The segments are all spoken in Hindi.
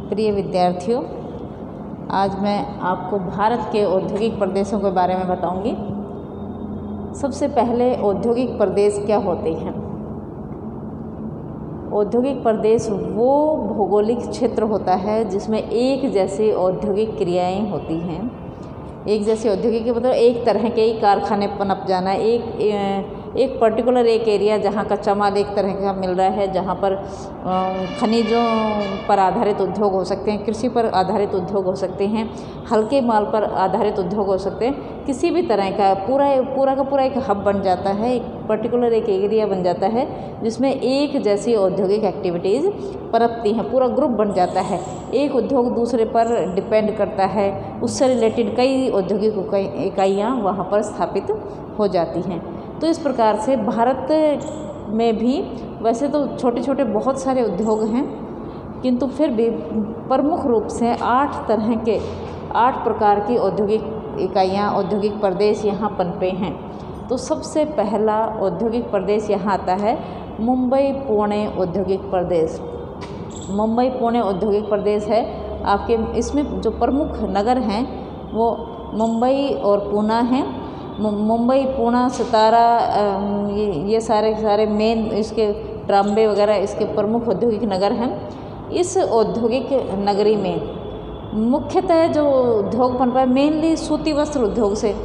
प्रिय विद्यार्थियों, आज मैं आपको भारत के औद्योगिक प्रदेशों के बारे में बताऊंगी। सबसे पहले औद्योगिक प्रदेश क्या होते हैं। औद्योगिक प्रदेश वो भौगोलिक क्षेत्र होता है जिसमें एक जैसी औद्योगिक क्रियाएं होती हैं। एक जैसी औद्योगिक के मतलब एक तरह के ही कारखाने पनप जाना, एक पर्टिकुलर एक एरिया जहाँ कच्चा माल एक तरह का मिल रहा है, जहाँ पर खनिजों पर आधारित उद्योग हो सकते हैं, कृषि पर आधारित उद्योग हो सकते हैं, हल्के माल पर आधारित उद्योग हो सकते हैं। किसी भी तरह का पूरा का पूरा एक हब बन जाता है, एक पर्टिकुलर एक एरिया बन जाता है जिसमें एक जैसी औद्योगिक एक्टिविटीज़ पनपती हैं, पूरा ग्रुप बन जाता है। एक उद्योग दूसरे पर डिपेंड करता है, उससे रिलेटेड कई औद्योगिक इकाइयाँ वहाँ पर स्थापित हो जाती हैं। तो इस प्रकार से भारत में भी वैसे तो छोटे छोटे बहुत सारे उद्योग हैं, किंतु फिर भी प्रमुख रूप से 8 प्रकार की औद्योगिक इकाइयाँ, औद्योगिक प्रदेश यहाँ पनपे हैं। तो सबसे पहला औद्योगिक प्रदेश यहाँ आता है मुंबई पुणे औद्योगिक प्रदेश। मुंबई पुणे औद्योगिक प्रदेश है आपके, इसमें जो प्रमुख नगर हैं वो मुंबई और पूना हैं। मुंबई, पूना, सतारा, ये सारे मेन इसके ट्राम्बे वगैरह इसके प्रमुख औद्योगिक नगर हैं। इस औद्योगिक नगरी में मुख्यतः जो उद्योग पनपा है मेनली सूती वस्त्र उद्योग से,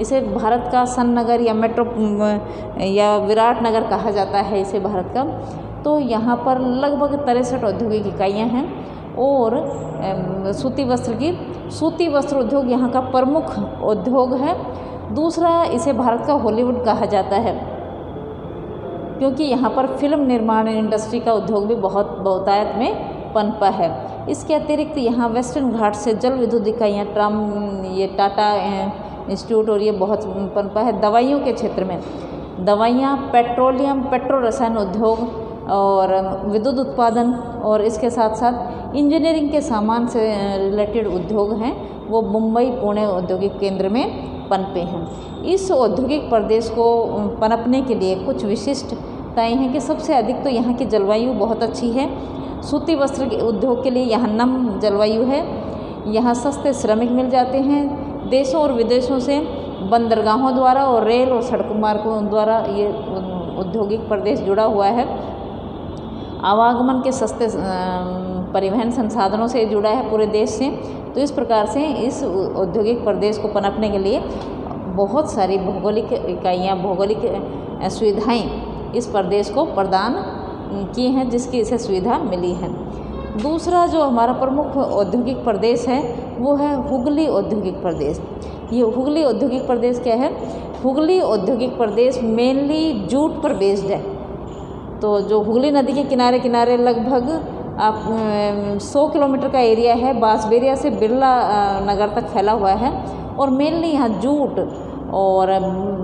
इसे भारत का सन नगर या मेट्रो या विराट नगर कहा जाता है इसे भारत का। तो यहाँ पर लगभग 63 औद्योगिक इकाइयाँ हैं और सूती वस्त्र उद्योग यहाँ का प्रमुख उद्योग है। दूसरा, इसे भारत का हॉलीवुड कहा जाता है क्योंकि यहाँ पर फिल्म निर्माण इंडस्ट्री का उद्योग भी बहुत बहुतायत में पनपा है। इसके अतिरिक्त यहाँ वेस्टर्न घाट से जल विद्युत इकाइयाँ, ये टाटा इंस्टीट्यूट और ये बहुत पनपा है। दवाइयों के क्षेत्र में दवाइयाँ, पेट्रोलियम, पेट्रो रसायन उद्योग और विद्युत उत्पादन और इसके साथ साथ इंजीनियरिंग के सामान से रिलेटेड उद्योग हैं, वो मुंबई पुणे औद्योगिक केंद्र में पनपे हैं। इस औद्योगिक प्रदेश को पनपने के लिए कुछ विशिष्टताएं हैं कि सबसे अधिक तो यहाँ की जलवायु बहुत अच्छी है। सूती वस्त्र के उद्योग के लिए यहाँ नम जलवायु है, यहाँ सस्ते श्रमिक मिल जाते हैं। देशों और विदेशों से बंदरगाहों द्वारा और रेल और सड़क मार्गों द्वारा ये औद्योगिक प्रदेश जुड़ा हुआ है। आवागमन के सस्ते परिवहन संसाधनों से जुड़ा है पूरे देश से। तो इस प्रकार से इस औद्योगिक प्रदेश को पनपने के लिए बहुत सारी भौगोलिक इकाइयाँ, भौगोलिक सुविधाएं इस प्रदेश को प्रदान की हैं, जिसकी इसे सुविधा मिली है। दूसरा जो हमारा प्रमुख औद्योगिक प्रदेश है वो है हुगली औद्योगिक प्रदेश। ये हुगली औद्योगिक प्रदेश क्या है? हुगली औद्योगिक प्रदेश मेनली जूट पर बेस्ड है। तो जो हुगली नदी के किनारे किनारे लगभग 100 किलोमीटर का एरिया है, बांसबेरिया से बिरला नगर तक फैला हुआ है और मेनली यहाँ जूट और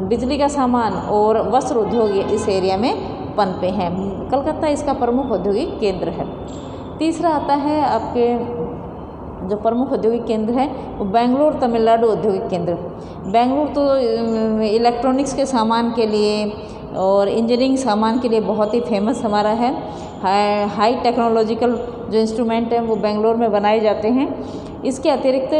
बिजली का सामान और वस्त्र उद्योग इस एरिया में पनपे हैं। कलकत्ता इसका प्रमुख औद्योगिक केंद्र है। तीसरा आता है आपके जो प्रमुख औद्योगिक केंद्र है वो बेंगलोर तमिलनाडु औद्योगिक केंद्र। बेंगलोर तो इलेक्ट्रॉनिक्स के सामान के लिए और इंजीनियरिंग सामान के लिए बहुत ही फेमस हमारा है। हाई टेक्नोलॉजिकल जो इंस्ट्रूमेंट हैं वो बेंगलोर में बनाए जाते हैं। इसके अतिरिक्त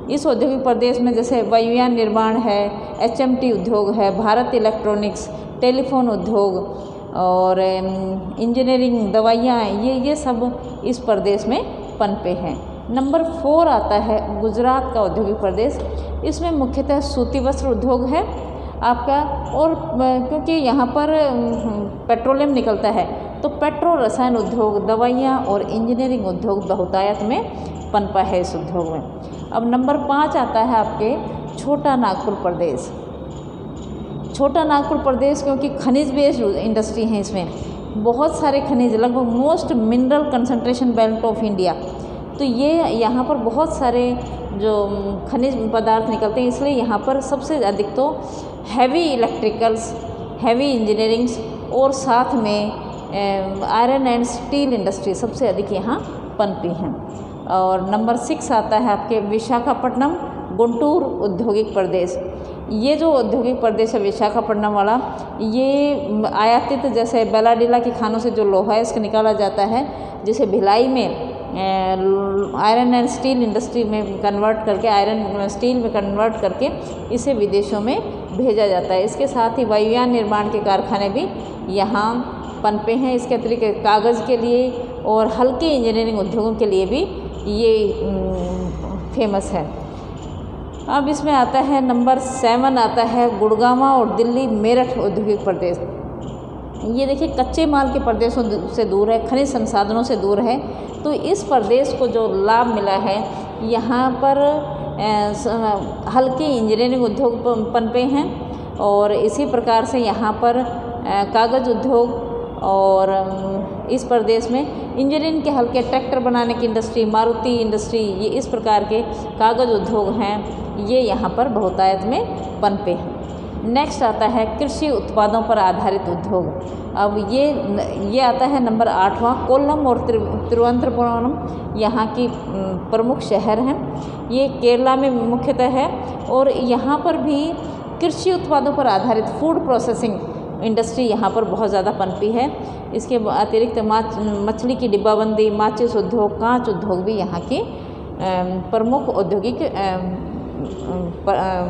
इस औद्योगिक प्रदेश में जैसे वायुयान निर्माण है, HMT उद्योग है, भारत इलेक्ट्रॉनिक्स, टेलीफोन उद्योग और इंजीनियरिंग, दवाइयाँ, ये सब इस प्रदेश में पनपे हैं। नंबर 4 आता है गुजरात का औद्योगिक प्रदेश। इसमें मुख्यतः सूती वस्त्र उद्योग है आपका, और क्योंकि यहाँ पर पेट्रोलियम निकलता है तो पेट्रो रसायन उद्योग, दवाइयाँ और इंजीनियरिंग उद्योग बहुतायत में पनपा है इस उद्योग में। अब नंबर 5 आता है आपके छोटा नागपुर प्रदेश। छोटा नागपुर प्रदेश क्योंकि खनिज बेस्ड इंडस्ट्री है, इसमें बहुत सारे खनिज, लगभग most mineral concentration belt of India. तो ये यहाँ पर बहुत सारे जो खनिज पदार्थ निकलते हैं, इसलिए यहाँ पर सबसे अधिक तो हैवी इलेक्ट्रिकल्स, हैवी इंजीनियरिंग्स और साथ में आयरन एंड स्टील इंडस्ट्री सबसे अधिक यहाँ पनपी हैं। और नंबर 6 आता है आपके विशाखापट्टनम गुंटूर औद्योगिक प्रदेश। ये जो औद्योगिक प्रदेश है विशाखापट्टनम वाला, ये आयातित जैसे बेलाडीला के खानों से जो लोहा है इसका निकाला जाता है, जैसे भिलाई में आयरन एंड स्टील इंडस्ट्री में कन्वर्ट करके, आयरन स्टील में कन्वर्ट करके इसे विदेशों में भेजा जाता है। इसके साथ ही वायुयान निर्माण के कारखाने भी यहाँ पनपे हैं। इसके अतिरिक्त कागज़ के लिए और हल्के इंजीनियरिंग उद्योगों के लिए भी ये फेमस है। अब इसमें आता है नंबर 7 आता है गुड़गांव और दिल्ली मेरठ औद्योगिक प्रदेश। ये देखिए कच्चे माल के प्रदेशों से दूर है, खनिज संसाधनों से दूर है, तो इस प्रदेश को जो लाभ मिला है यहाँ पर हल्के इंजीनियरिंग उद्योग पनपे हैं और इसी प्रकार से यहाँ पर कागज़ उद्योग और इस प्रदेश में इंजीनियरिंग के हल्के ट्रैक्टर बनाने की इंडस्ट्री, मारुति इंडस्ट्री, ये इस प्रकार के कागज़ उद्योग हैं, ये यहाँ पर बहुतायत में पनपे हैं। नेक्स्ट आता है कृषि उत्पादों पर आधारित उद्योग। अब ये आता है नंबर 8वां। कोल्लम और तिरुवनंतपुरम यहाँ की प्रमुख शहर हैं। ये केरला में मुख्यतः है और यहाँ पर भी कृषि उत्पादों पर आधारित फूड प्रोसेसिंग इंडस्ट्री यहाँ पर बहुत ज़्यादा पनपी है। इसके अतिरिक्त मछली की डिब्बाबंदी, माचिस उद्योग, कांच उद्योग भी यहाँ की प्रमुख औद्योगिक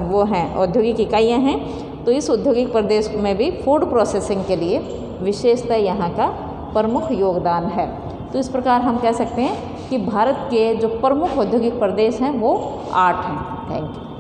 वो हैं, औद्योगिक इकाइयाँ हैं। तो इस औद्योगिक प्रदेश में भी फूड प्रोसेसिंग के लिए विशेषतः यहाँ का प्रमुख योगदान है। तो इस प्रकार हम कह सकते हैं कि भारत के जो प्रमुख औद्योगिक प्रदेश हैं वो 8 हैं। Thank you.